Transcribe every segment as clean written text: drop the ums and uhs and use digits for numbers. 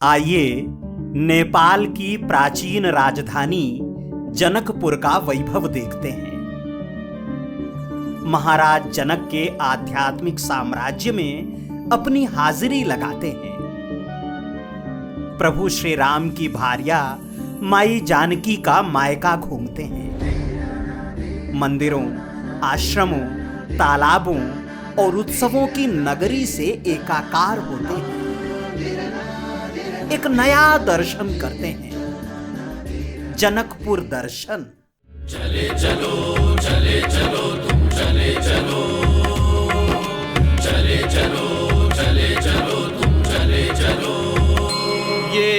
आइए नेपाल की प्राचीन राजधानी जनकपुर का वैभव देखते हैं। महाराज जनक के आध्यात्मिक साम्राज्य में अपनी हाजिरी लगाते हैं। प्रभु श्री राम की भार्या माई जानकी का मायका घूमते हैं। मंदिरों, आश्रमों, तालाबों और उत्सवों की नगरी से एकाकार होते हैं। एक नया दर्शन करते हैं, जनकपुर दर्शन। चले चलो चले चलो तुम चले चलो, चले चलो चले चलो तुम चले चलो। ये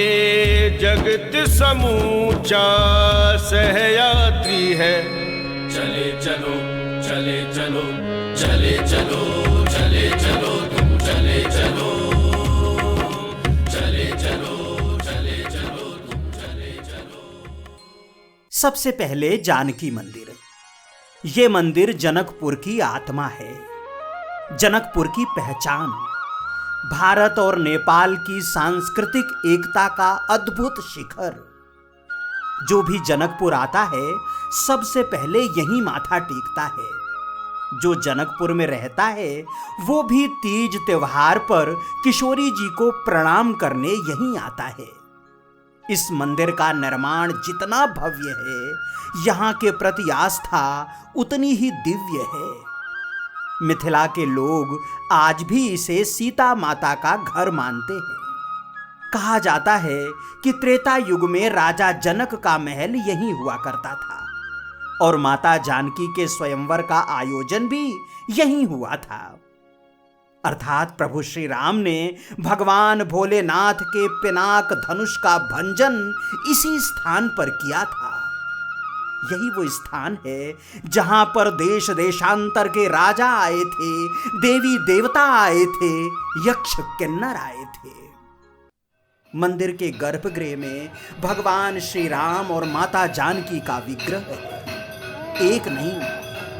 जगत समूचा सहयात्री है। चले चलो चले चलो चले चलो चले चलो तुम चले चलो, चले चलो चले चलो तुम चले चलो। सबसे पहले जानकी मंदिर। यह मंदिर जनकपुर की आत्मा है, जनकपुर की पहचान, भारत और नेपाल की सांस्कृतिक एकता का अद्भुत शिखर। जो भी जनकपुर आता है सबसे पहले यहीं माथा टेकता है। जो जनकपुर में रहता है वो भी तीज त्योहार पर किशोरी जी को प्रणाम करने यहीं आता है। इस मंदिर का निर्माण जितना भव्य है, यहाँ के प्रति आस्था उतनी ही दिव्य है। मिथिला के लोग आज भी इसे सीता माता का घर मानते हैं। कहा जाता है कि त्रेता युग में राजा जनक का महल यहीं हुआ करता था और माता जानकी के स्वयंवर का आयोजन भी यहीं हुआ था। अर्थात प्रभु श्री राम ने भगवान भोलेनाथ के पिनाक धनुष का भंजन इसी स्थान पर किया था। यही वो स्थान है जहां पर देश देशांतर के राजा आए थे, देवी देवता आए थे, यक्ष किन्नर आए थे। मंदिर के गर्भगृह में भगवान श्री राम और माता जानकी का विग्रह है। एक नहीं,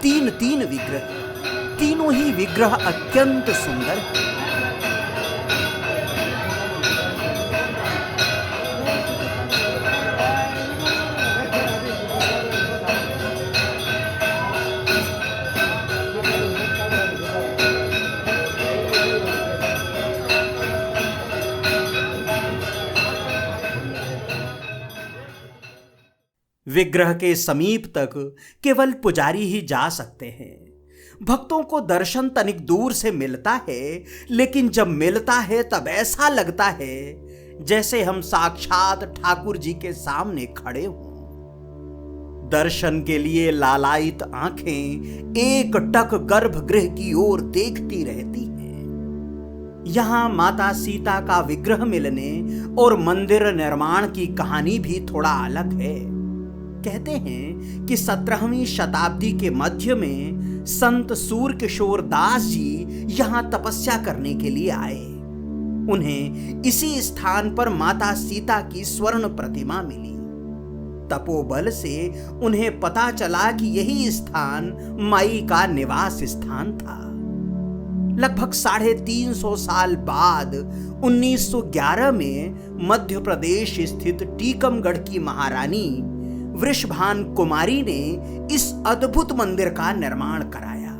तीन विग्रह। तीनों ही विग्रह अत्यंत सुंदर है। विग्रह के समीप तक केवल पुजारी ही जा सकते हैं। भक्तों को दर्शन तनिक दूर से मिलता है, लेकिन जब मिलता है तब ऐसा लगता है जैसे हम साक्षात ठाकुर जी के सामने खड़े हों। दर्शन के लिए लालायित आंखें एक टक गर्भगृह की ओर देखती रहती हैं। यहां माता सीता का विग्रह मिलने और मंदिर निर्माण की कहानी भी थोड़ा अलग है। कहते हैं कि 17वीं शताब्दी के मध्य में संत सूरकिशोर दास जी यहां तपस्या करने के लिए आए। उन्हें इसी स्थान पर माता सीता की स्वर्ण प्रतिमा मिली। तपोबल से उन्हें पता चला कि यही स्थान माई का निवास स्थान था। लगभग 350 साल बाद 1911 में मध्य प्रदेश स्थित टीकमगढ़ की महारानी वृषभान कुमारी ने इस अद्भुत मंदिर का निर्माण कराया।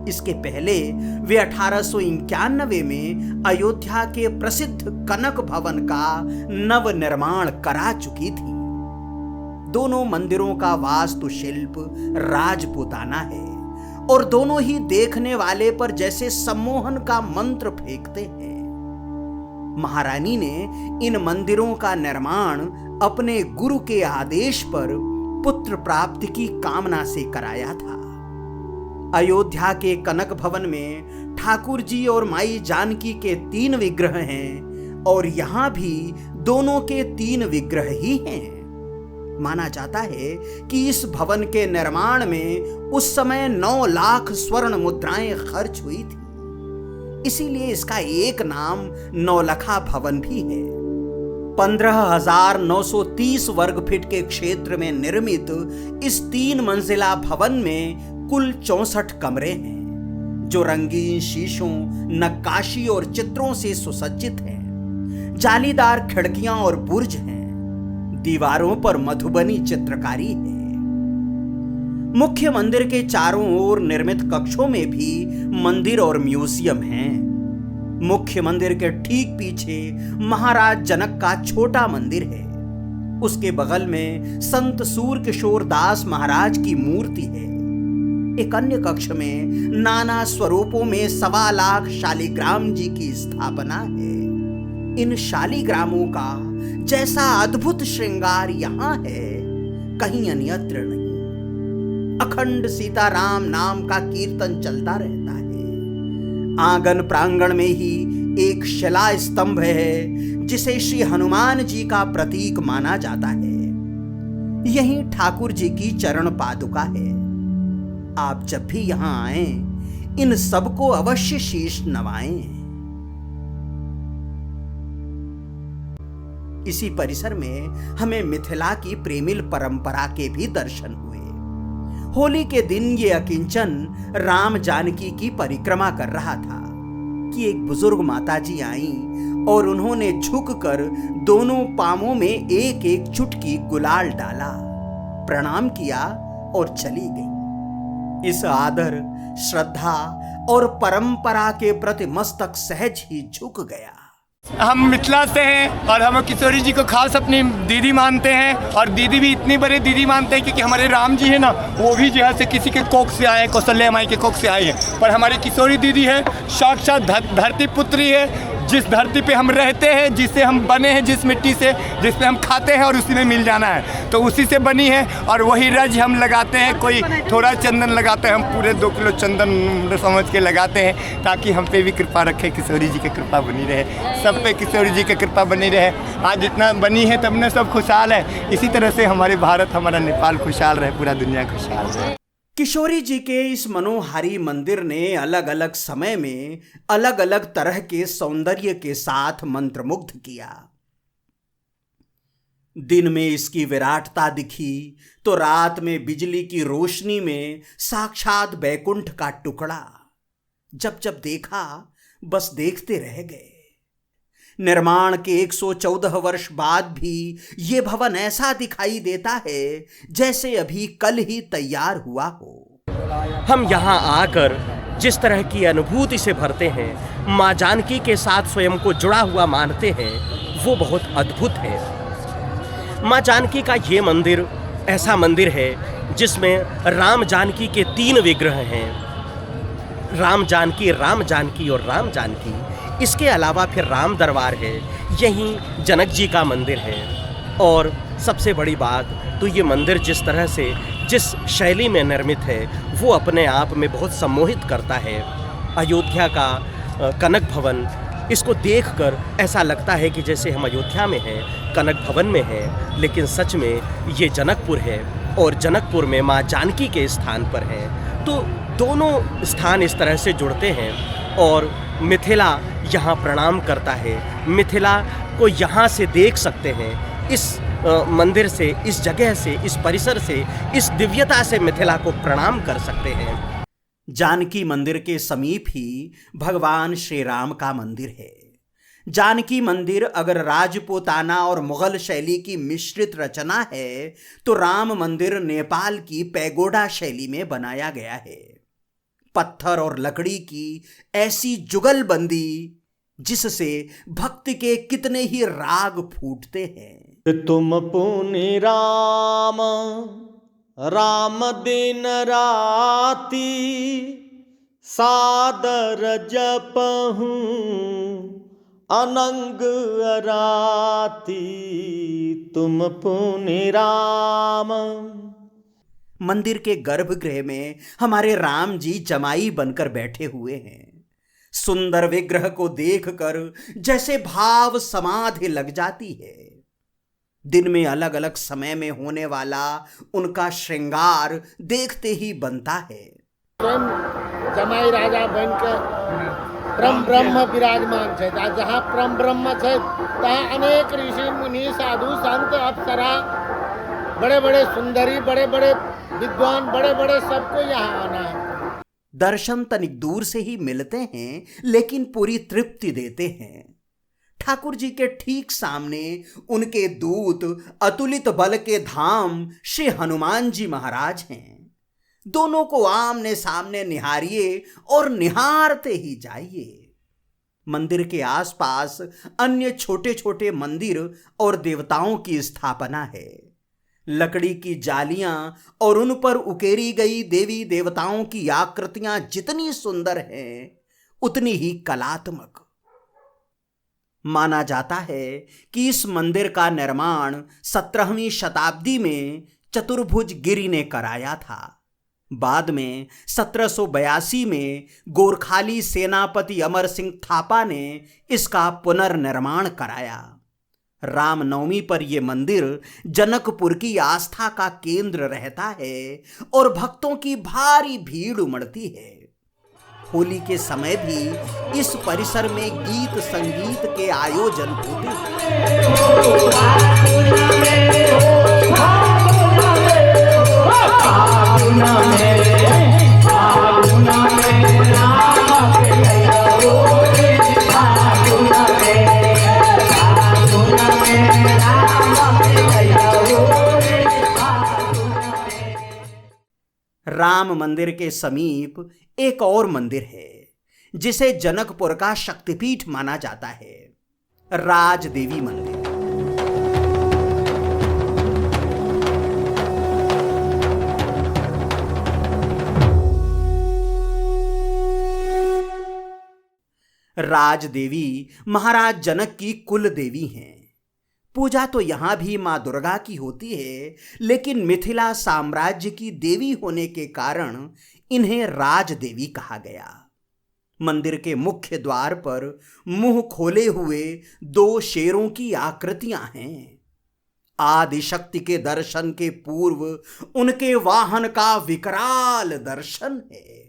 इसके पहले वे 1891 में अयोध्या के प्रसिद्ध कनक भवन का नव निर्माण करा चुकी थी। दोनों मंदिरों का वास्तुशिल्प राजपूताना है और दोनों ही देखने वाले पर जैसे सम्मोहन का मंत्र फेंकते हैं। महारानी ने इन मंदिरों का निर्माण अपने गुरु के आदेश पर पुत्र प्राप्ति की कामना से कराया था। अयोध्या के कनक भवन में ठाकुर जी और माई जानकी के 3 विग्रह हैं और यहां भी दोनों के 3 विग्रह ही हैं। माना जाता है कि इस भवन के निर्माण में उस समय 9 लाख स्वर्ण मुद्राएं खर्च हुई थी। इसीलिए इसका एक नाम नौलखा भवन भी है। 15,930 वर्ग फीट के क्षेत्र में निर्मित इस 3 मंजिला भवन में कुल 64 कमरे हैं, जो रंगीन शीशों, नक्काशी और चित्रों से सुसज्जित हैं। जालीदार खिड़कियां और बुर्ज हैं। दीवारों पर मधुबनी चित्रकारी है। मुख्य मंदिर के चारों ओर निर्मित कक्षों में भी मंदिर और म्यूजियम हैं। मुख्य मंदिर के ठीक पीछे महाराज जनक का छोटा मंदिर है। उसके बगल में संत सूर किशोर दास महाराज की मूर्ति है। एक अन्य कक्ष में नाना स्वरूपों में 1.25 लाख शालिग्राम जी की स्थापना है। इन शालिग्रामों का जैसा अद्भुत श्रृंगार यहाँ है, कहीं अन्यत्र नहीं। अखंड सीताराम नाम का कीर्तन चलता रहता है। आंगन प्रांगण में ही एक शिला स्तंभ है जिसे श्री हनुमान जी का प्रतीक माना जाता है। यहीं ठाकुर जी की चरण पादुका है। आप जब भी यहां आए, इन सबको अवश्य शीश नवाएं। इसी परिसर में हमें मिथिला की प्रेमिल परंपरा के भी दर्शन हुए। होली के दिन ये अकिंचन राम जानकी की परिक्रमा कर रहा था कि एक बुजुर्ग माताजी आईं और उन्होंने झुककर दोनों पांवों में एक एक चुटकी गुलाल डाला, प्रणाम किया और चली गई। इस आदर, श्रद्धा और परंपरा के प्रति मस्तक सहज ही झुक गया। हम मिथिला से हैं और हम किशोरी जी को खास अपनी दीदी मानते हैं, और दीदी भी इतनी बड़ी दीदी मानते हैं क्योंकि हमारे राम जी है ना, वो भी जो है से किसी के कोख से आए हैं, कौशल्या माई के कोख से आए हैं। पर हमारी किशोरी दीदी है साक्षात धरती पुत्री है। जिस धरती पे हम रहते हैं, जिससे हम बने हैं, जिस मिट्टी से जिसपे हम खाते हैं और उसी में मिल जाना है, तो उसी से बनी है। और वही रज हम लगाते हैं। कोई थोड़ा चंदन लगाते हैं, हम पूरे 2 किलो चंदन समझ के लगाते हैं ताकि हम पे भी कृपा रखे, किशोरी जी की कृपा बनी रहे, सब पे किशोरी जी की कृपा बनी रहे। आज इतना बनी है तब ने सब खुशहाल है। इसी तरह से हमारे भारत, हमारा नेपाल खुशहाल रहे, पूरा दुनिया खुशहाल रहे। किशोरी जी के इस मनोहारी मंदिर ने अलग अलग समय में अलग अलग तरह के सौंदर्य के साथ मंत्रमुग्ध किया। दिन में इसकी विराटता दिखी तो रात में बिजली की रोशनी में साक्षात बैकुंठ का टुकड़ा। जब जब देखा बस देखते रह गए। निर्माण के 114 वर्ष बाद भी ये भवन ऐसा दिखाई देता है जैसे अभी कल ही तैयार हुआ हो। हम यहाँ आकर जिस तरह की अनुभूति से भरते हैं, माँ जानकी के साथ स्वयं को जुड़ा हुआ मानते हैं, वो बहुत अद्भुत है। माँ जानकी का ये मंदिर ऐसा मंदिर है जिसमें राम जानकी के 3 विग्रह हैं। राम जानकी, राम जानकी और राम जानकी। इसके अलावा फिर राम दरबार है, यहीं जनक जी का मंदिर है। और सबसे बड़ी बात तो ये मंदिर जिस तरह से, जिस शैली में निर्मित है, वो अपने आप में बहुत सम्मोहित करता है। अयोध्या का कनक भवन, इसको देखकर ऐसा लगता है कि जैसे हम अयोध्या में हैं, कनक भवन में हैं, लेकिन सच में ये जनकपुर है और जनकपुर में माँ जानकी के स्थान पर है। तो दोनों स्थान इस तरह से जुड़ते हैं और मिथिला यहाँ प्रणाम करता है। मिथिला को यहाँ से देख सकते हैं, इस मंदिर से, इस जगह से, इस परिसर से, इस दिव्यता से मिथिला को प्रणाम कर सकते हैं। जानकी मंदिर के समीप ही भगवान श्री राम का मंदिर है। जानकी मंदिर अगर राजपूताना और मुगल शैली की मिश्रित रचना है तो राम मंदिर नेपाल की पैगोडा शैली में बनाया गया है। पत्थर और लकड़ी की ऐसी जुगलबंदी जिससे भक्ति के कितने ही राग फूटते हैं। तुम पुनि राम राम दिन राती, सादर जपहूँ अनंग अराती, तुम पुनि राम। मंदिर के गर्भगृह में हमारे राम जी जमाई बनकर बैठे हुए हैं। सुंदर विग्रह को देखकर जैसे भाव समाधि लग जाती है। दिन में अलग अलग समय में होने वाला उनका श्रृंगार देखते ही बनता है। स्वयं जमाई राजा बनकर परम ब्रह्म विराजमान है। जहाँ परम ब्रह्म है तहाँ अनेक ऋषि मुनि साधु संत अप्सरा, बड़े बड़े सुंदरी, बड़े बड़े विद्वान, बड़े बड़े, सबको यहाँ आना है। दर्शन तनिक दूर से ही मिलते हैं लेकिन पूरी तृप्ति देते हैं। ठाकुर जी के ठीक सामने उनके दूत अतुलित बल के धाम श्री हनुमान जी महाराज हैं। दोनों को आमने सामने निहारिए और निहारते ही जाइए। मंदिर के आसपास अन्य छोटे छोटे मंदिर और देवताओं की स्थापना है। लकड़ी की जालियां और उन पर उकेरी गई देवी देवताओं की आकृतियां जितनी सुंदर हैं, उतनी ही कलात्मक। माना जाता है कि इस मंदिर का निर्माण 17वीं शताब्दी में चतुर्भुज गिरि ने कराया था। बाद में 1782 में गोरखाली सेनापति अमर सिंह थापा ने इसका पुनर्निर्माण कराया। रामनवमी पर यह मंदिर जनकपुर की आस्था का केंद्र रहता है और भक्तों की भारी भीड़ उमड़ती है। होली के समय भी इस परिसर में गीत संगीत के आयोजन होते हैं। राम मंदिर के समीप एक और मंदिर है जिसे जनकपुर का शक्तिपीठ माना जाता है, राज देवी मंदिर। राज देवी महाराज जनक की कुल देवी हैं। पूजा तो यहां भी मां दुर्गा की होती है, लेकिन मिथिला साम्राज्य की देवी होने के कारण इन्हें राज देवी कहा गया। मंदिर के मुख्य द्वार पर मुंह खोले हुए 2 शेरों की आकृतियां हैं। आदि शक्ति के दर्शन के पूर्व उनके वाहन का विकराल दर्शन है।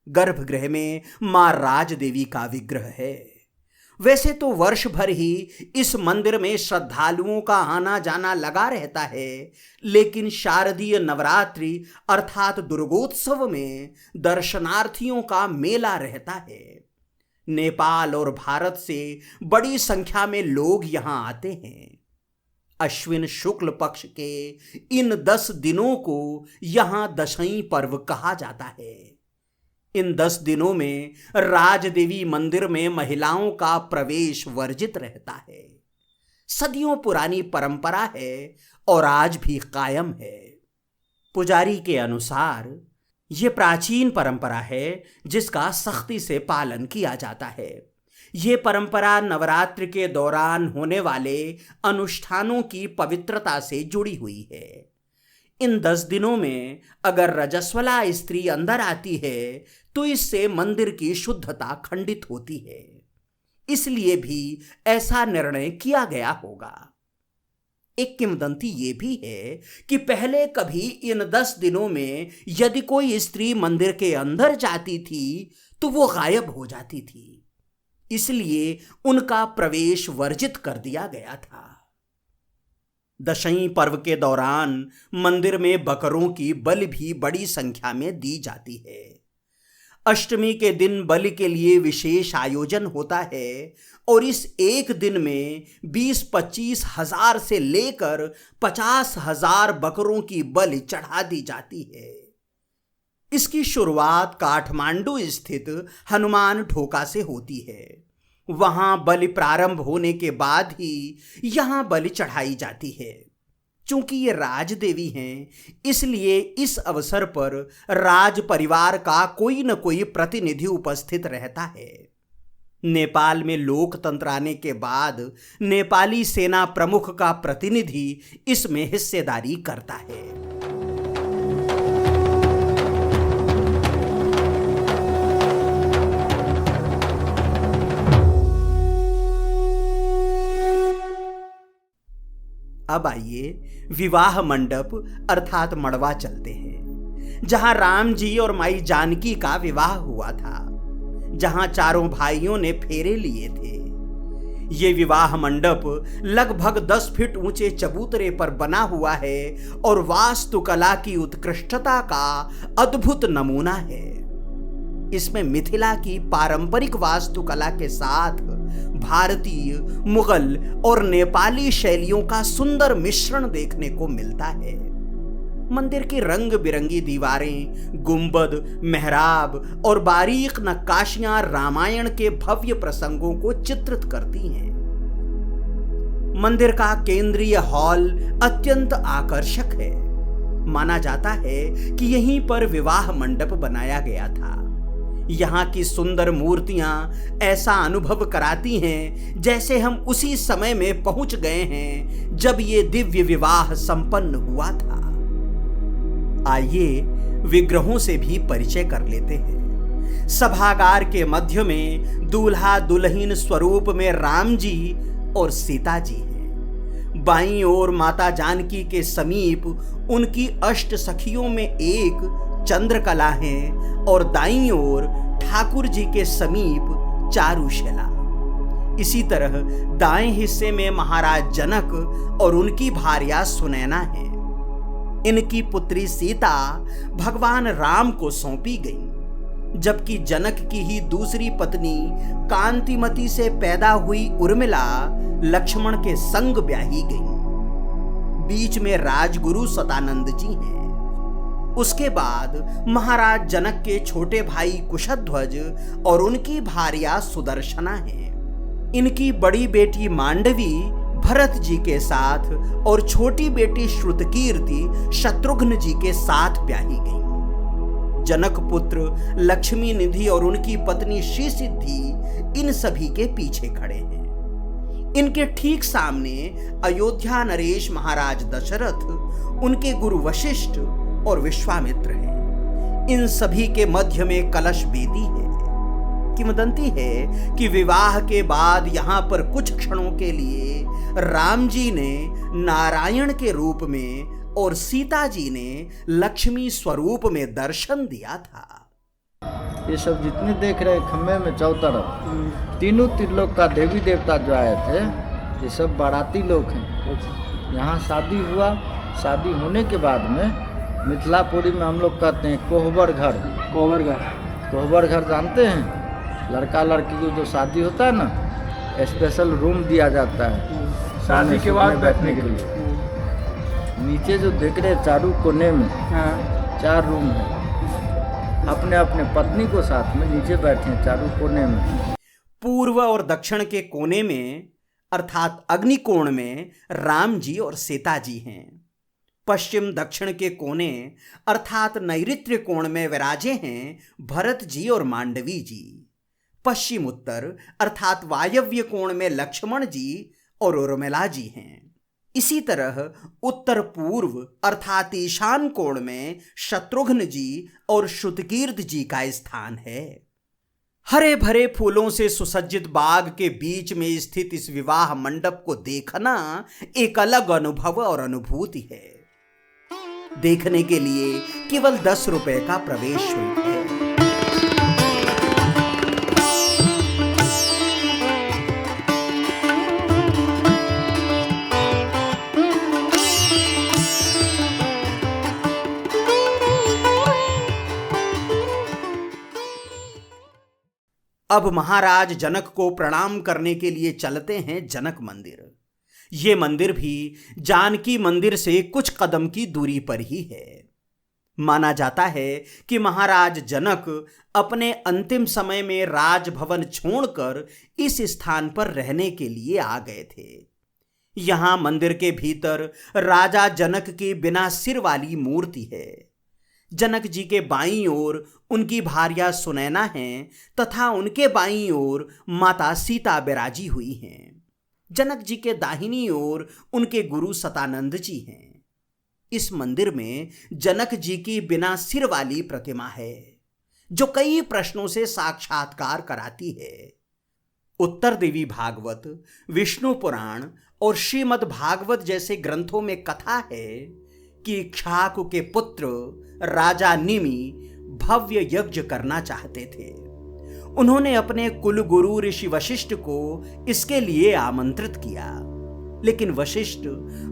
गर्भगृह में मां राज देवी का विग्रह है। वैसे तो वर्ष भर ही इस मंदिर में श्रद्धालुओं का आना जाना लगा रहता है, लेकिन शारदीय नवरात्रि अर्थात दुर्गोत्सव में दर्शनार्थियों का मेला रहता है। नेपाल और भारत से बड़ी संख्या में लोग यहां आते हैं। अश्विन शुक्ल पक्ष के इन 10 दिनों को यहां दशई पर्व कहा जाता है। इन 10 दिनों में राजदेवी मंदिर में महिलाओं का प्रवेश वर्जित रहता है। सदियों पुरानी परंपरा है और आज भी कायम है। पुजारी के अनुसार यह प्राचीन परंपरा है जिसका सख्ती से पालन किया जाता है। यह परंपरा नवरात्रि के दौरान होने वाले अनुष्ठानों की पवित्रता से जुड़ी हुई है। इन 10 दिनों में अगर रजस्वला स्त्री अंदर आती है तो इससे मंदिर की शुद्धता खंडित होती है। इसलिए भी ऐसा निर्णय किया गया होगा। एक किंवदंती ये भी है कि पहले कभी इन 10 दिनों में यदि कोई स्त्री मंदिर के अंदर जाती थी तो वो गायब हो जाती थी, इसलिए उनका प्रवेश वर्जित कर दिया गया था। दशई पर्व के दौरान मंदिर में बकरों की बलि भी बड़ी संख्या में दी जाती है। अष्टमी के दिन बलि के लिए विशेष आयोजन होता है और इस एक दिन में 20-25 हजार से लेकर 50 हजार बकरों की बलि चढ़ा दी जाती है। इसकी शुरुआत काठमांडू स्थित हनुमान ढोका से होती है। वहां बलि प्रारंभ होने के बाद ही यहां बलि चढ़ाई जाती है। चूंकि ये राज देवी हैं, इसलिए इस अवसर पर राज परिवार का कोई न कोई प्रतिनिधि उपस्थित रहता है। नेपाल में लोकतंत्र आने के बाद नेपाली सेना प्रमुख का प्रतिनिधि इसमें हिस्सेदारी करता है। अब आइए विवाह मंडप अर्थात मड़वा चलते हैं, जहां राम जी और माई जानकी का विवाह हुआ था, जहां चारों भाइयों ने फेरे लिए थे। ये विवाह मंडप लगभग 10 फीट ऊंचे चबूतरे पर बना हुआ है और वास्तुकला की उत्कृष्टता का अद्भुत नमूना है। इसमें मिथिला की पारंपरिक वास्तुकला के साथ भारतीय, मुगल और नेपाली शैलियों का सुंदर मिश्रण देखने को मिलता है। मंदिर की रंग बिरंगी दीवारें, गुंबद, मेहराब और बारीक नक्काशियां रामायण के भव्य प्रसंगों को चित्रित करती हैं। मंदिर का केंद्रीय हॉल अत्यंत आकर्षक है। माना जाता है कि यहीं पर विवाह मंडप बनाया गया था। यहाँ की सुंदर मूर्तियां ऐसा अनुभव कराती हैं जैसे हम उसी समय में पहुंच गए हैं जब ये दिव्य विवाह संपन्न हुआ था। आइए विग्रहों से भी परिचय कर लेते हैं। सभागार के मध्य में दूल्हा दुल्हन स्वरूप में राम जी और सीता जी हैं। बाईं ओर माता जानकी के समीप उनकी अष्ट सखियों में एक चंद्रकला है और दाईं ओर ठाकुर जी के समीप चारुशिला। इसी तरह दाएं हिस्से में महाराज जनक और उनकी भार्या सुनैना है। इनकी पुत्री सीता भगवान राम को सौंपी गई, जबकि जनक की ही दूसरी पत्नी कांतिमती से पैदा हुई उर्मिला लक्ष्मण के संग ब्याही गई। बीच में राजगुरु सतानंद जी हैं। उसके बाद महाराज जनक के छोटे भाई कुशध्वज और उनकी भार्या सुदर्शना है। इनकी बड़ी बेटी मांडवी भरत जी के साथ और छोटी बेटी श्रुतकीर्ति शत्रुघ्न जी के साथ ब्याही गई। जनक पुत्र लक्ष्मी निधि और उनकी पत्नी श्री सिद्धि इन सभी के पीछे खड़े हैं। इनके ठीक सामने अयोध्या नरेश महाराज दशरथ, उनके गुरु वशिष्ठ और विश्वामित्र हैं। इन सभी के मध्य में कलश बेदी है। किंवदंती है कि विवाह के बाद यहां पर कुछ क्षणों के लिए राम जी ने नारायण के रूप में और सीता जी ने लक्ष्मी स्वरूप में दर्शन दिया था। ये सब जितने देख रहे हैं खम्भे में चौतरफ तीनों त्रिलोक का देवी देवता जो आए थे, ये सब बाराती लोग हैं। यहाँ शादी हुआ। शादी होने के बाद में मिथिलापुरी में हम लोग कहते हैं कोहबर घर। कोहबर घर जानते हैं? लड़का लड़की की जो शादी होता है ना, स्पेशल रूम दिया जाता है शादी के बाद बैठने के लिए। नीचे जो देख रहे हैं चारों कोने में 4 रूम है। अपने अपने पत्नी को साथ में नीचे बैठे हैं चारों कोने में। पूर्व और दक्षिण के कोने में अर्थात अग्निकोण में राम जी और सीता जी हैं। पश्चिम दक्षिण के कोने अर्थात नैऋत्य कोण में विराजे हैं भरत जी और मांडवी जी। पश्चिम उत्तर अर्थात वायव्य कोण में लक्ष्मण जी और उर्मिला जी हैं। इसी तरह उत्तर पूर्व अर्थात ईशान कोण में शत्रुघ्न जी और श्रुतकीर्त जी का स्थान है। हरे भरे फूलों से सुसज्जित बाग के बीच में स्थित इस विवाह मंडप को देखना एक अलग अनुभव और अनुभूति है। देखने के लिए केवल 10 रुपए का प्रवेश शुल्क है। अब महाराज जनक को प्रणाम करने के लिए चलते हैं जनक मंदिर। ये मंदिर भी जानकी मंदिर से कुछ कदम की दूरी पर ही है। माना जाता है कि महाराज जनक अपने अंतिम समय में राजभवन छोड़कर इस स्थान पर रहने के लिए आ गए थे। यहां मंदिर के भीतर राजा जनक की बिना सिर वाली मूर्ति है। जनक जी के बाईं ओर उनकी भार्या सुनैना हैं तथा उनके बाईं ओर माता सीता विराजी हुई हैं। जनक जी के दाहिनी ओर उनके गुरु सतानंद जी हैं। इस मंदिर में जनक जी की बिना सिर वाली प्रतिमा है जो कई प्रश्नों से साक्षात्कार कराती है। उत्तर देवी भागवत, विष्णु पुराण और श्रीमद् भागवत जैसे ग्रंथों में कथा है कि इक्ष्वाकु के पुत्र राजा निमि भव्य यज्ञ करना चाहते थे। उन्होंने अपने कुल गुरु ऋषि वशिष्ठ को इसके लिए आमंत्रित किया, लेकिन वशिष्ठ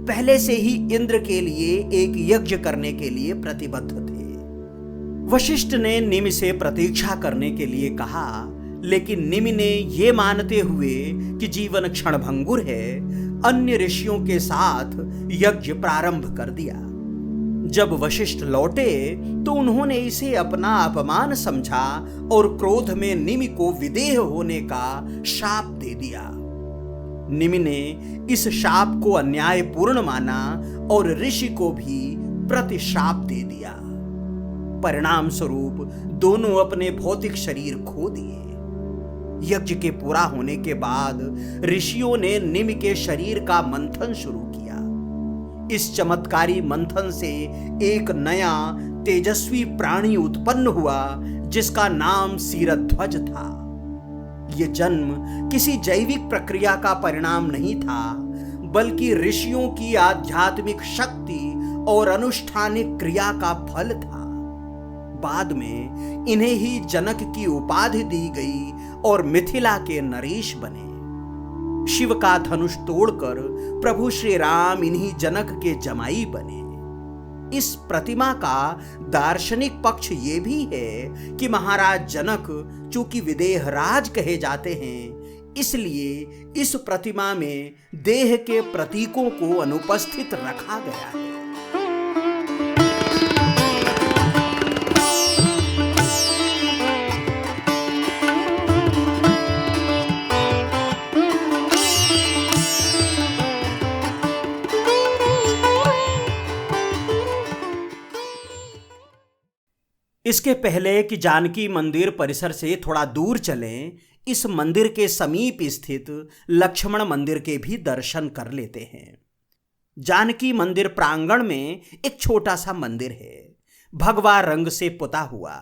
पहले से ही इंद्र के लिए एक यज्ञ करने के लिए प्रतिबद्ध थे। वशिष्ठ ने निमि से प्रतीक्षा करने के लिए कहा, लेकिन निमि ने ये मानते हुए कि जीवन क्षणभंगुर है, अन्य ऋषियों के साथ यज्ञ प्रारंभ कर दिया। जब वशिष्ठ लौटे तो उन्होंने इसे अपना अपमान समझा और क्रोध में निमि को विदेह होने का शाप दे दिया। निमि ने इस शाप को अन्यायपूर्ण माना और ऋषि को भी प्रतिशाप दे दिया। परिणाम स्वरूप दोनों अपने भौतिक शरीर खो दिए। यज्ञ के पूरा होने के बाद ऋषियों ने निमि के शरीर का मंथन शुरू किया। इस चमत्कारी मंथन से एक नया तेजस्वी प्राणी उत्पन्न हुआ जिसका नाम सीरध्वज था। यह जन्म किसी जैविक प्रक्रिया का परिणाम नहीं था, बल्कि ऋषियों की आध्यात्मिक शक्ति और अनुष्ठानिक क्रिया का फल था। बाद में इन्हें ही जनक की उपाधि दी गई और मिथिला के नरेश बने। शिव का धनुष तोड़कर प्रभु श्री राम इन्हीं जनक के जमाई बने। इस प्रतिमा का दार्शनिक पक्ष ये भी है कि महाराज जनक चूंकि विदेहराज कहे जाते हैं, इसलिए इस प्रतिमा में देह के प्रतीकों को अनुपस्थित रखा गया है। इसके पहले कि जानकी मंदिर परिसर से थोड़ा दूर चलें, इस मंदिर के समीप स्थित लक्ष्मण मंदिर के भी दर्शन कर लेते हैं। जानकी मंदिर प्रांगण में एक छोटा सा मंदिर है, भगवा रंग से पुता हुआ।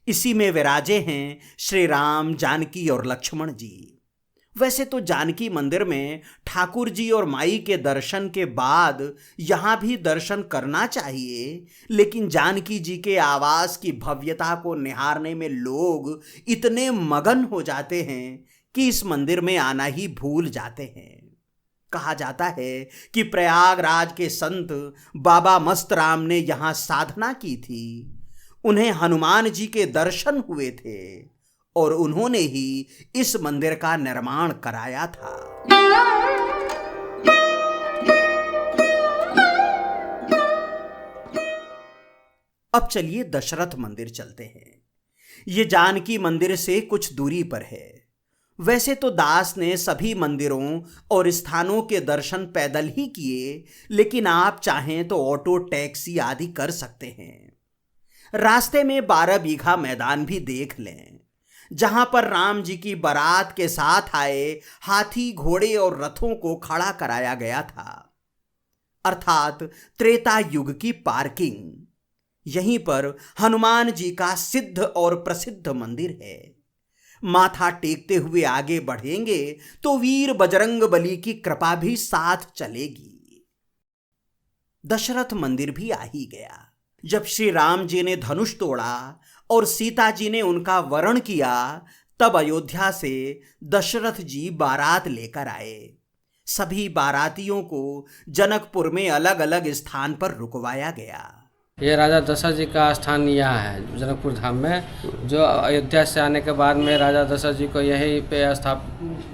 इसी में विराजे हैं श्री राम, जानकी और लक्ष्मण जी। वैसे तो जानकी मंदिर में ठाकुर जी और माई के दर्शन के बाद यहाँ भी दर्शन करना चाहिए, लेकिन जानकी जी के आवास की भव्यता को निहारने में लोग इतने मगन हो जाते हैं कि इस मंदिर में आना ही भूल जाते हैं। कहा जाता है कि प्रयागराज के संत बाबा मस्तराम ने यहाँ साधना की थी। उन्हें हनुमान जी के दर्शन हुए थे और उन्होंने ही इस मंदिर का निर्माण कराया था। अब चलिए दशरथ मंदिर चलते हैं। ये जानकी मंदिर से कुछ दूरी पर है। वैसे तो दास ने सभी मंदिरों और स्थानों के दर्शन पैदल ही किए, लेकिन आप चाहें तो ऑटो, टैक्सी आदि कर सकते हैं। रास्ते में 12 बीघा मैदान भी देख लें, जहां पर राम जी की बारात के साथ आए हाथी, घोड़े और रथों को खड़ा कराया गया था, अर्थात त्रेता युग की पार्किंग। यहीं पर हनुमान जी का सिद्ध और प्रसिद्ध मंदिर है। माथा टेकते हुए आगे बढ़ेंगे तो वीर बजरंग बली की कृपा भी साथ चलेगी। दशरथ मंदिर भी आ ही गया। जब श्री राम जी ने धनुष तोड़ा और सीता जी ने उनका वरण किया, तब अयोध्या से दशरथ जी बारात लेकर आए। सभी बारातियों को जनकपुर में अलग अलग स्थान पर रुकवाया गया। ये राजा दशरथ जी का स्थान यहाँ है जनकपुर धाम में, जो अयोध्या से आने के बाद में राजा दशरथ जी को यहीं पे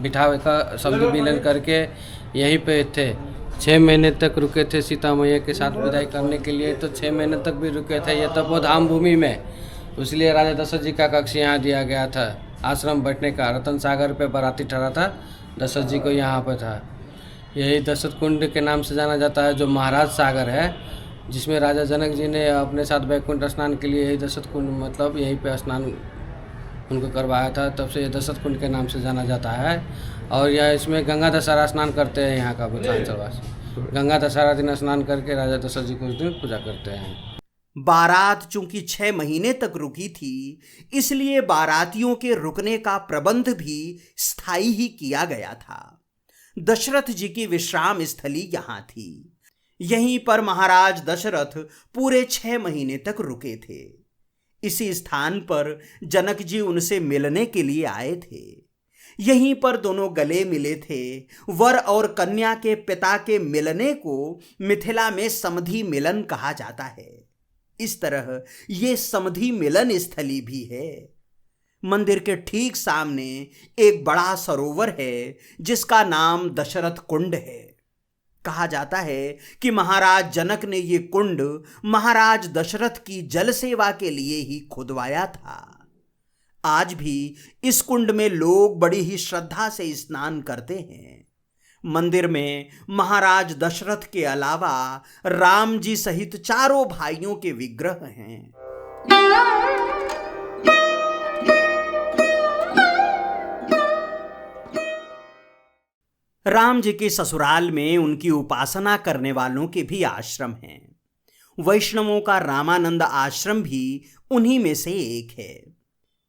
बिठा कर शब्द विलीन करके यहीं पे थे। 6 महीने तक रुके थे सीता मैया के साथ विदाई करने के लिए, तो 6 महीने तक भी रुके थे ये तपोधाम भूमि में। इसलिए राजा दशरथ जी का कक्ष यहाँ दिया गया था, आश्रम बैठने का। रतन सागर पे बाराती ठहरा था, दशरथ जी को यहाँ पे था। यही दशरथ कुंड के नाम से जाना जाता है, जो महाराज सागर है, जिसमें राजा जनक जी ने अपने साथ वैकुंठ स्नान के लिए यही दशरथ कुंड, मतलब यहीं पे स्नान उनको करवाया था। तब से ये दशरथ कुंड के नाम से जाना जाता है। और यह इसमें गंगा दशहरा स्नान करते हैं यहाँ का विधानसभा। गंगा दशहरा दिन स्नान करके राजा दशरथ जी को उस दिन पूजा करते हैं। बारात चूंकि 6 महीने तक रुकी थी, इसलिए बारातियों के रुकने का प्रबंध भी स्थायी ही किया गया था। दशरथ जी की विश्राम स्थली यहाँ थी। यहीं पर महाराज दशरथ पूरे 6 महीने तक रुके थे। इसी स्थान पर जनक जी उनसे मिलने के लिए आए थे। यहीं पर दोनों गले मिले थे। वर और कन्या के पिता के मिलने को मिथिला में समधि मिलन कहा जाता है। इस तरह ये समधि मिलन स्थली भी है। मंदिर के ठीक सामने एक बड़ा सरोवर है जिसका नाम दशरथ कुंड है। कहा जाता है कि महाराज जनक ने ये कुंड महाराज दशरथ की जल सेवा के लिए ही खुदवाया था। आज भी इस कुंड में लोग बड़ी ही श्रद्धा से स्नान करते हैं। मंदिर में महाराज दशरथ के अलावा राम जी सहित चारों भाइयों के विग्रह हैं। राम जी के ससुराल में उनकी उपासना करने वालों के भी आश्रम हैं। वैष्णवों का रामानंद आश्रम भी उन्हीं में से एक है।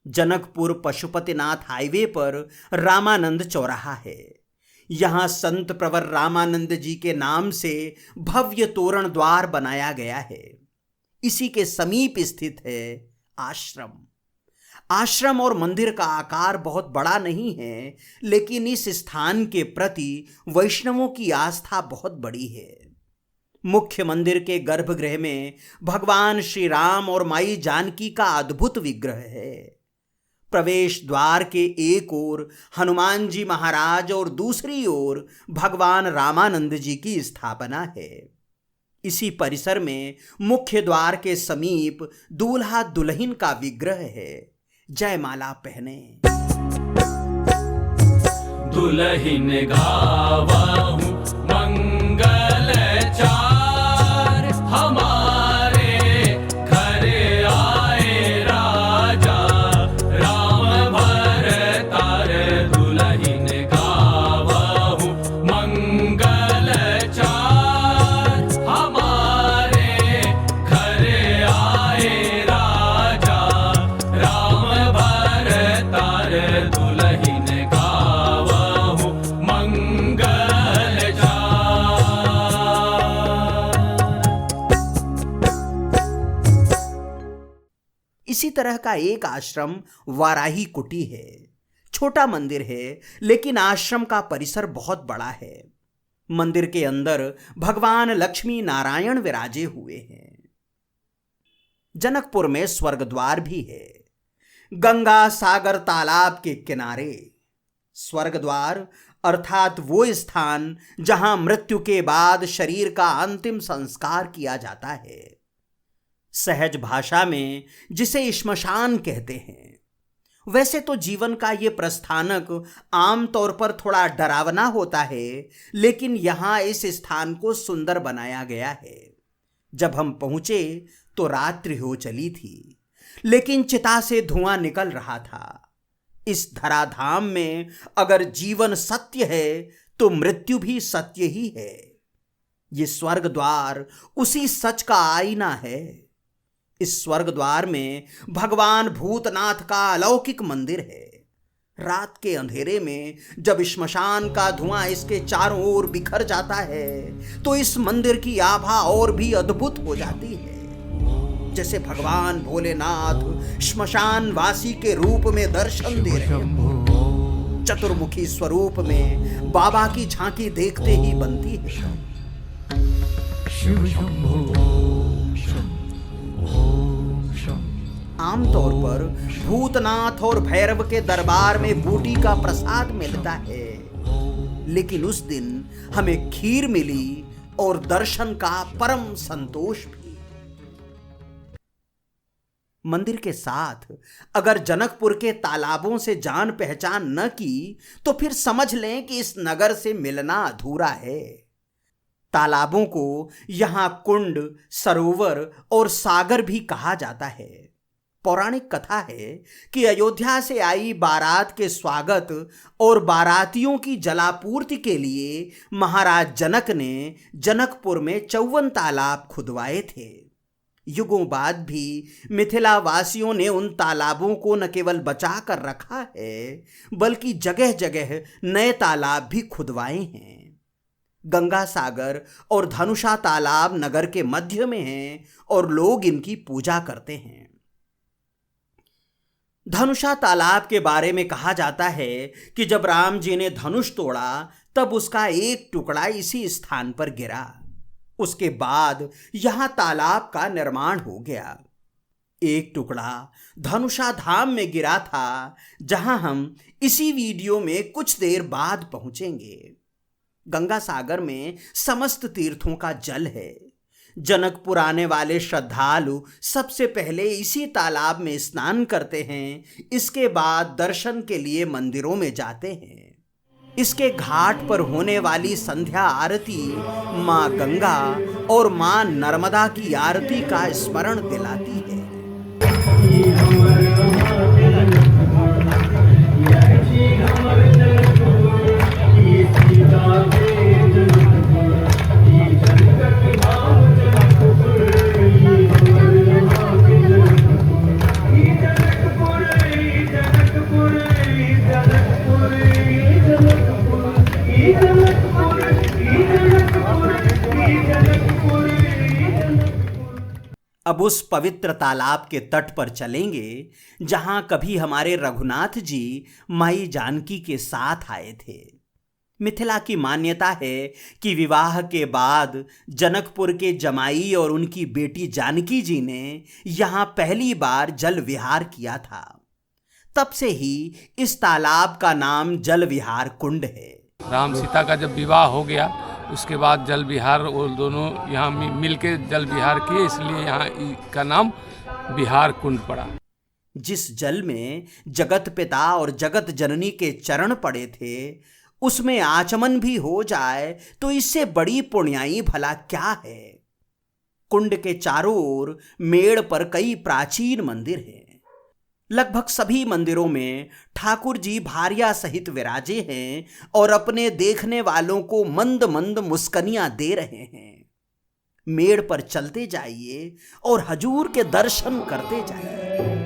जनकपुर पशुपतिनाथ हाईवे पर रामानंद चौराहा है। यहाँ संत प्रवर रामानंद जी के नाम से भव्य तोरण द्वार बनाया गया है। इसी के समीप स्थित है आश्रम। आश्रम और मंदिर का आकार बहुत बड़ा नहीं है, लेकिन इस स्थान के प्रति वैष्णवों की आस्था बहुत बड़ी है। मुख्य मंदिर के गर्भगृह में भगवान श्री राम और माई जानकी का अद्भुत विग्रह है। प्रवेश द्वार के एक ओर हनुमान जी महाराज और दूसरी ओर भगवान रामानंद जी की स्थापना है। इसी परिसर में मुख्य द्वार के समीप दूल्हा दुल्हन का विग्रह है। जयमाला पहने दुल्हन गावाहूं मंगल चार, हमारे घर आए राजा राम भरतार। दुल्हन गावाहूं मंगल चार, हमारे घर आए राजा राम भरतार। दुल्हन गावाहूं मंगल चार। इसी तरह का एक आश्रम वाराही कुटी है। छोटा मंदिर है, लेकिन आश्रम का परिसर बहुत बड़ा है। मंदिर के अंदर भगवान लक्ष्मी नारायण विराजे हुए हैं। जनकपुर में स्वर्ग द्वार भी है। गंगा सागर तालाब के किनारे स्वर्ग द्वार अर्थात वो स्थान जहां मृत्यु के बाद शरीर का अंतिम संस्कार किया जाता है। सहज भाषा में जिसे श्मशान कहते हैं। वैसे तो जीवन का ये प्रस्थानक आमतौर पर थोड़ा डरावना होता है, लेकिन यहाँ इस स्थान को सुंदर बनाया गया है। जब हम पहुंचे तो रात्रि हो चली थी, लेकिन चिता से धुआं निकल रहा था। इस धराधाम में अगर जीवन सत्य है तो मृत्यु भी सत्य ही है। ये स्वर्ग द्वार उसी सच का आईना है। इस स्वर्ग द्वार में भगवान भूतनाथ का अलौकिक मंदिर है। रात के अंधेरे में जब श्मशान का धुआं इसके चारों ओर बिखर जाता है तो इस मंदिर की आभा और भी अद्भुत हो जाती है। जैसे भगवान भोलेनाथ श्मशान वासी के रूप में दर्शन दे रहे हैं। चतुर्मुखी स्वरूप में बाबा की झांकी देखते ही बनती है। आमतौर पर भूतनाथ और भैरव के दरबार में बूटी का प्रसाद मिलता है, लेकिन उस दिन हमें खीर मिली और दर्शन का परम संतोष भी। मंदिर के साथ अगर जनकपुर के तालाबों से जान पहचान न की तो फिर समझ लें कि इस नगर से मिलना अधूरा है। तालाबों को यहां कुंड, सरोवर और सागर भी कहा जाता है। पौराणिक कथा है कि अयोध्या से आई बारात के स्वागत और बारातियों की जलापूर्ति के लिए महाराज जनक ने जनकपुर में 54 तालाब खुदवाए थे। युगों बाद भी मिथिला वासियों ने उन तालाबों को न केवल बचा कर रखा है, बल्कि जगह जगह नए तालाब भी खुदवाए हैं। गंगा सागर और धनुषा तालाब नगर के मध्य में हैं और लोग इनकी पूजा करते हैं। धनुषा तालाब के बारे में कहा जाता है कि जब राम जी ने धनुष तोड़ा तब उसका एक टुकड़ा इसी स्थान पर गिरा। उसके बाद यहां तालाब का निर्माण हो गया। एक टुकड़ा धनुषा धाम में गिरा था, जहां हम इसी वीडियो में कुछ देर बाद पहुंचेंगे। गंगा सागर में समस्त तीर्थों का जल है। जनकपुर आने वाले श्रद्धालु सबसे पहले इसी तालाब में स्नान करते हैं, इसके बाद दर्शन के लिए मंदिरों में जाते हैं। इसके घाट पर होने वाली संध्या आरती माँ गंगा और माँ नर्मदा की आरती का स्मरण दिलाती है। अब उस पवित्र तालाब के तट पर चलेंगे जहां कभी हमारे रघुनाथ जी माई जानकी के साथ आए थे। मिथिला की मान्यता है कि विवाह के बाद जनकपुर के जमाई और उनकी बेटी जानकी जी ने यहाँ पहली बार जल विहार किया था। तब से ही इस तालाब का नाम जल विहार कुंड है। राम सीता का जब विवाह हो गया उसके बाद जल विहार वो दोनों यहाँ मिल के जल विहार किए, इसलिए यहाँ का नाम विहार कुंड पड़ा। जिस जल में जगत पिता और जगत जननी के चरण पड़े थे, उसमें आचमन भी हो जाए तो इससे बड़ी पुण्याई भला क्या है। कुंड के चारों ओर मेड़ पर कई प्राचीन मंदिर हैं। लगभग सभी मंदिरों में ठाकुर जी भार्या सहित विराजे हैं और अपने देखने वालों को मंद मंद मुस्कनियां दे रहे हैं। मेड़ पर चलते जाइए और हजूर के दर्शन करते जाइए।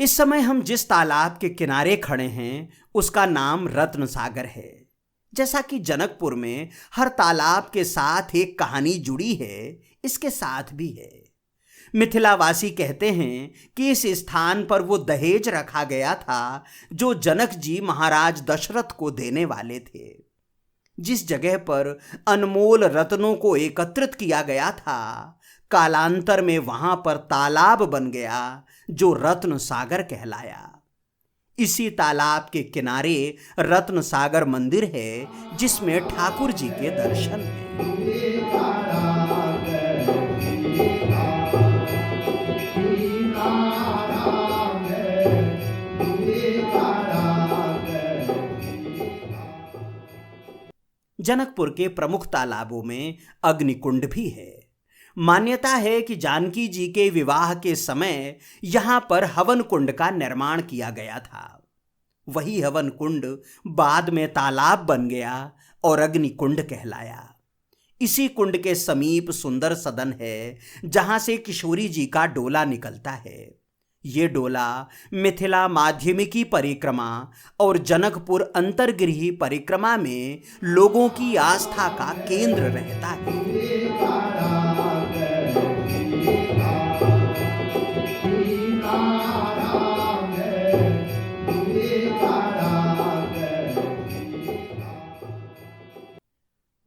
इस समय हम जिस तालाब के किनारे खड़े हैं उसका नाम रत्न सागर है। जैसा कि जनकपुर में हर तालाब के साथ एक कहानी जुड़ी है, इसके साथ भी है। मिथिलावासी कहते हैं कि इस स्थान पर वो दहेज रखा गया था जो जनक जी महाराज दशरथ को देने वाले थे। जिस जगह पर अनमोल रत्नों को एकत्रित किया गया था, कालांतर में वहां पर तालाब बन गया जो रत्न सागर कहलाया। इसी तालाब के किनारे रत्न सागर मंदिर है जिसमें ठाकुर जी के दर्शन हैं। जनकपुर के प्रमुख तालाबों में अग्निकुंड भी है। मान्यता है कि जानकी जी के विवाह के समय यहाँ पर हवन कुंड का निर्माण किया गया था। वही हवन कुंड बाद में तालाब बन गया और अग्निकुंड कहलाया। इसी कुंड के समीप सुंदर सदन है जहाँ से किशोरी जी का डोला निकलता है। ये डोला मिथिला माध्यमिकी परिक्रमा और जनकपुर अंतर्गृही परिक्रमा में लोगों की आस्था का केंद्र रहता है।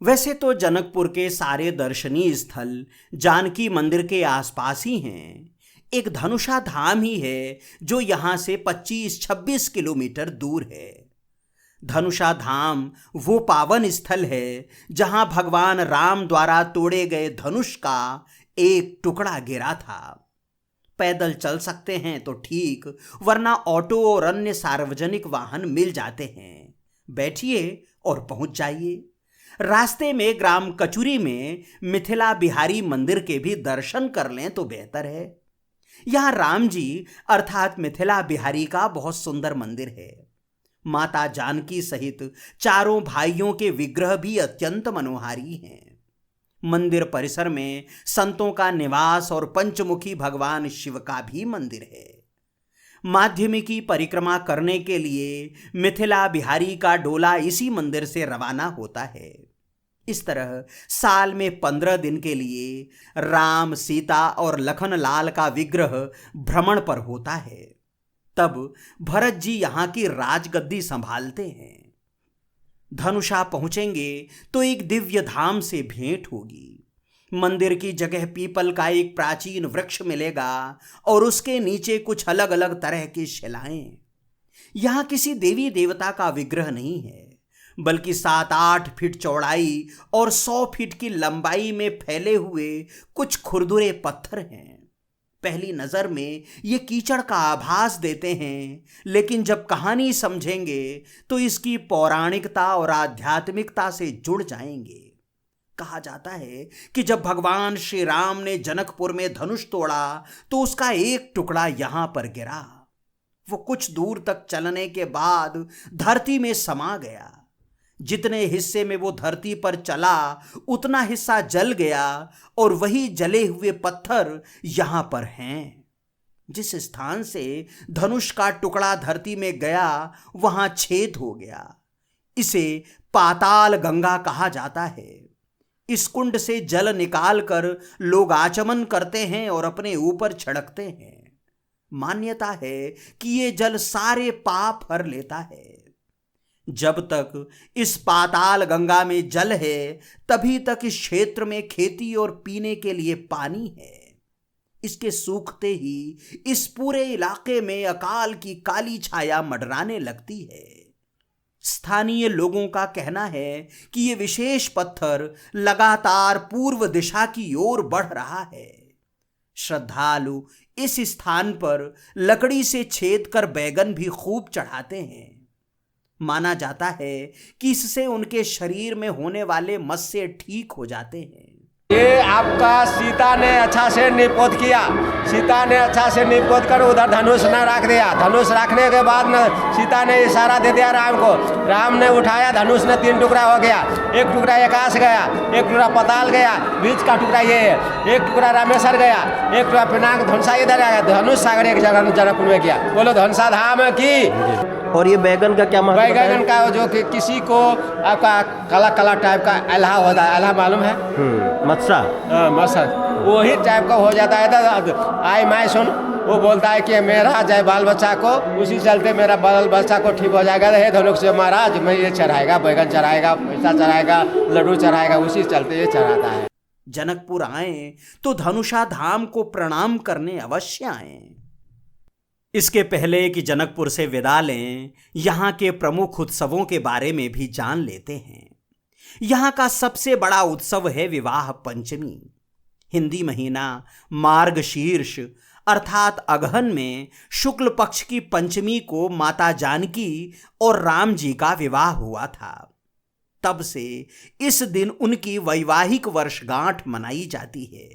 वैसे तो जनकपुर के सारे दर्शनीय स्थल जानकी मंदिर के आसपास ही हैं। एक धनुषा धाम ही है जो यहाँ से 25-26 किलोमीटर दूर है। धनुषा धाम वो पावन स्थल है जहाँ भगवान राम द्वारा तोड़े गए धनुष का एक टुकड़ा गिरा था। पैदल चल सकते हैं तो ठीक, वरना ऑटो और अन्य सार्वजनिक वाहन मिल जाते हैं। बैठिए और पहुंच जाइए। रास्ते में ग्राम कचुरी में मिथिला बिहारी मंदिर के भी दर्शन कर लें तो बेहतर है। यहाँ राम जी अर्थात मिथिला बिहारी का बहुत सुंदर मंदिर है। माता जानकी सहित चारों भाइयों के विग्रह भी अत्यंत मनोहारी हैं। मंदिर परिसर में संतों का निवास और पंचमुखी भगवान शिव का भी मंदिर है। माध्यमिकी परिक्रमा करने के लिए मिथिला बिहारी का डोला इसी मंदिर से रवाना होता है। इस तरह साल में 15 दिन के लिए राम, सीता और लखन लाल का विग्रह भ्रमण पर होता है। तब भरत जी यहाँ की राजगद्दी संभालते हैं। धनुषा पहुंचेंगे तो एक दिव्य धाम से भेंट होगी। मंदिर की जगह पीपल का एक प्राचीन वृक्ष मिलेगा और उसके नीचे कुछ अलग अलग तरह की शिलाएं। यहाँ किसी देवी देवता का विग्रह नहीं है, बल्कि 7-8 फीट चौड़ाई और 100 फीट की लंबाई में फैले हुए कुछ खुरदुरे पत्थर हैं। पहली नजर में ये कीचड़ का आभास देते हैं, लेकिन जब कहानी समझेंगे तो इसकी पौराणिकता और आध्यात्मिकता से जुड़ जाएंगे। कहा जाता है कि जब भगवान श्री राम ने जनकपुर में धनुष तोड़ा तो उसका एक टुकड़ा यहां पर गिरा। वो कुछ दूर तक चलने के बाद धरती में समा गया। जितने हिस्से में वो धरती पर चला उतना हिस्सा जल गया और वही जले हुए पत्थर यहां पर हैं। जिस स्थान से धनुष का टुकड़ा धरती में गया वहां छेद हो गया। इसे पाताल गंगा कहा जाता है। इस कुंड से जल निकालकर लोग आचमन करते हैं और अपने ऊपर छिड़कते हैं। मान्यता है कि ये जल सारे पाप हर लेता है। जब तक इस पाताल गंगा में जल है तभी तक इस क्षेत्र में खेती और पीने के लिए पानी है। इसके सूखते ही इस पूरे इलाके में अकाल की काली छाया मंडराने लगती है। स्थानीय लोगों का कहना है कि ये विशेष पत्थर लगातार पूर्व दिशा की ओर बढ़ रहा है। श्रद्धालु इस स्थान पर लकड़ी से छेद कर बैगन भी खूब चढ़ाते हैं। माना जाता है कि इससे उनके शरीर में होने वाले मस्से ठीक हो जाते हैं। ये आपका सीता ने अच्छा से निपोत किया। सीता ने अच्छा से निपोत कर उधर धनुष न रख दिया। धनुष रखने के बाद न सीता ने इशारा दे दिया राम को। राम ने उठाया, धनुष ने 3 टुकड़ा हो गया। एक टुकड़ा आकाश गया, एक टुकड़ा पताल गया, बीच का टुकड़ा ये है, एक टुकड़ा रामेश्वर गया, एक टुकड़ा पिनाक धनुषा इधर आ गया। धनुष सागर एक जगह जनकपुर में गया। बोलो धनुषा धाम की। और ये बैगन का क्या महत्व है? बैगन का जो कि किसी को आपका काला काला टाइप का एल्हा होता है, एल्हा मालूम है? मत्सा। मत्सा वही टाइप का हो जाता है। आई मैं सुन वो बोलता है कि मेरा जय बाल बच्चा को, उसी चलते मेरा बाल बच्चा को ठीक हो जाएगा। हे धनुष से महाराज मैं ये चढ़ाएगा, बैगन चढ़ाएगा, पैसा चढ़ाएगा, लड्डू चढ़ाएगा, उसी चलते ये चढ़ाता है। जनकपुर आए तो धनुषा धाम को प्रणाम करने अवश्य आए। इसके पहले कि जनकपुर से विदा लें, यहाँ के प्रमुख उत्सवों के बारे में भी जान लेते हैं। यहाँ का सबसे बड़ा उत्सव है विवाह पंचमी। हिंदी महीना मार्गशीर्ष अर्थात अगहन में शुक्ल पक्ष की पंचमी को माता जानकी और राम जी का विवाह हुआ था। तब से इस दिन उनकी वैवाहिक वर्षगांठ मनाई जाती है।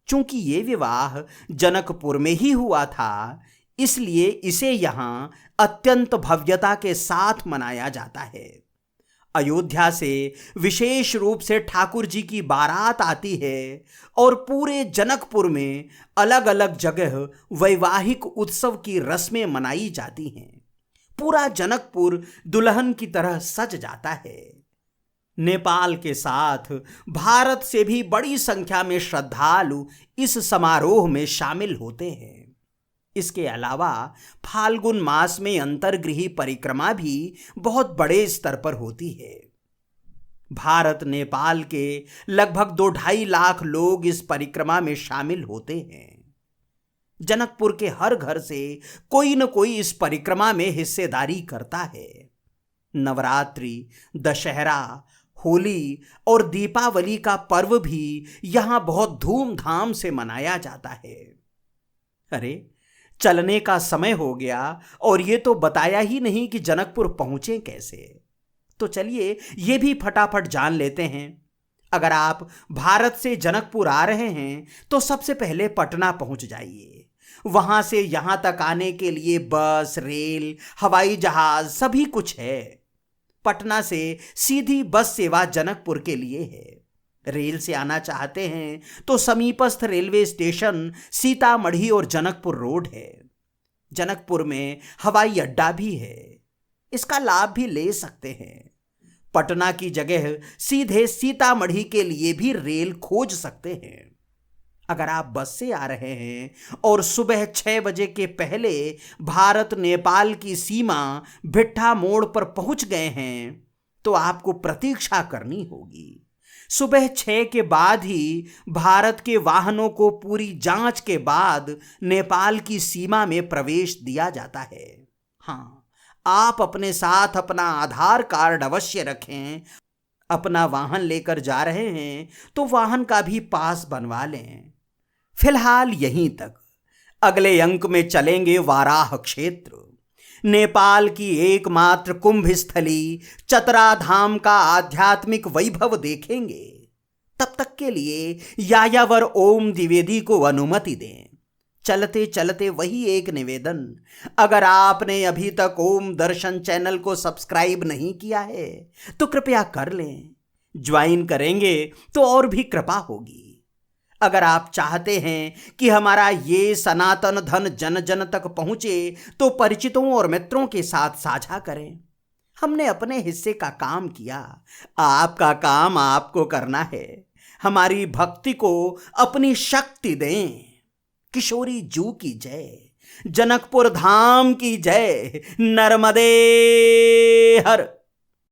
चूंकि ये विवाह जनकपुर में ही हुआ था, इसलिए इसे यहाँ अत्यंत भव्यता के साथ मनाया जाता है। अयोध्या से विशेष रूप से ठाकुर जी की बारात आती है और पूरे जनकपुर में अलग अलग जगह वैवाहिक उत्सव की रस्में मनाई जाती हैं। पूरा जनकपुर दुल्हन की तरह सज जाता है। नेपाल के साथ भारत से भी बड़ी संख्या में श्रद्धालु इस समारोह में शामिल होते हैं। इसके अलावा फाल्गुन मास में अंतर्गृही परिक्रमा भी बहुत बड़े स्तर पर होती है। भारत नेपाल के लगभग 2-2.5 लाख लोग इस परिक्रमा में शामिल होते हैं। जनकपुर के हर घर से कोई न कोई इस परिक्रमा में हिस्सेदारी करता है। नवरात्रि, दशहरा, होली और दीपावली का पर्व भी यहाँ बहुत धूमधाम से मनाया जाता है। अरे चलने का समय हो गया और ये तो बताया ही नहीं कि जनकपुर पहुंचे कैसे। तो चलिए ये भी फटाफट जान लेते हैं। अगर आप भारत से जनकपुर आ रहे हैं तो सबसे पहले पटना पहुंच जाइए। वहां से यहां तक आने के लिए बस, रेल, हवाई जहाज सभी कुछ है। पटना से सीधी बस सेवा जनकपुर के लिए है। रेल से आना चाहते हैं तो समीपस्थ रेलवे स्टेशन सीतामढ़ी और जनकपुर रोड है। जनकपुर में हवाई अड्डा भी है, इसका लाभ भी ले सकते हैं। पटना की जगह सीधे सीतामढ़ी के लिए भी रेल खोज सकते हैं। अगर आप बस से आ रहे हैं और सुबह 6 बजे के पहले भारत नेपाल की सीमा भिट्ठा मोड़ पर पहुंच गए हैं तो आपको प्रतीक्षा करनी होगी। सुबह 6 के बाद ही भारत के वाहनों को पूरी जांच के बाद नेपाल की सीमा में प्रवेश दिया जाता है। हाँ, आप अपने साथ अपना आधार कार्ड अवश्य रखें। अपना वाहन लेकर जा रहे हैं तो वाहन का भी पास बनवा लें। फिलहाल यहीं तक। अगले अंक में चलेंगे वाराह क्षेत्र, नेपाल की एकमात्र कुंभ स्थली चतरा धाम का आध्यात्मिक वैभव देखेंगे। तब तक के लिए यायावर ओम द्विवेदी को अनुमति दें। चलते चलते वही एक निवेदन, अगर आपने अभी तक ओम दर्शन चैनल को सब्सक्राइब नहीं किया है तो कृपया कर लें। ज्वाइन करेंगे तो और भी कृपा होगी। अगर आप चाहते हैं कि हमारा ये सनातन धन जन जन तक पहुंचे तो परिचितों और मित्रों के साथ साझा करें। हमने अपने हिस्से का काम किया, आपका काम आपको करना है। हमारी भक्ति को अपनी शक्ति दें। किशोरी जू की जय, जनकपुर धाम की जय, नर्मदे हर।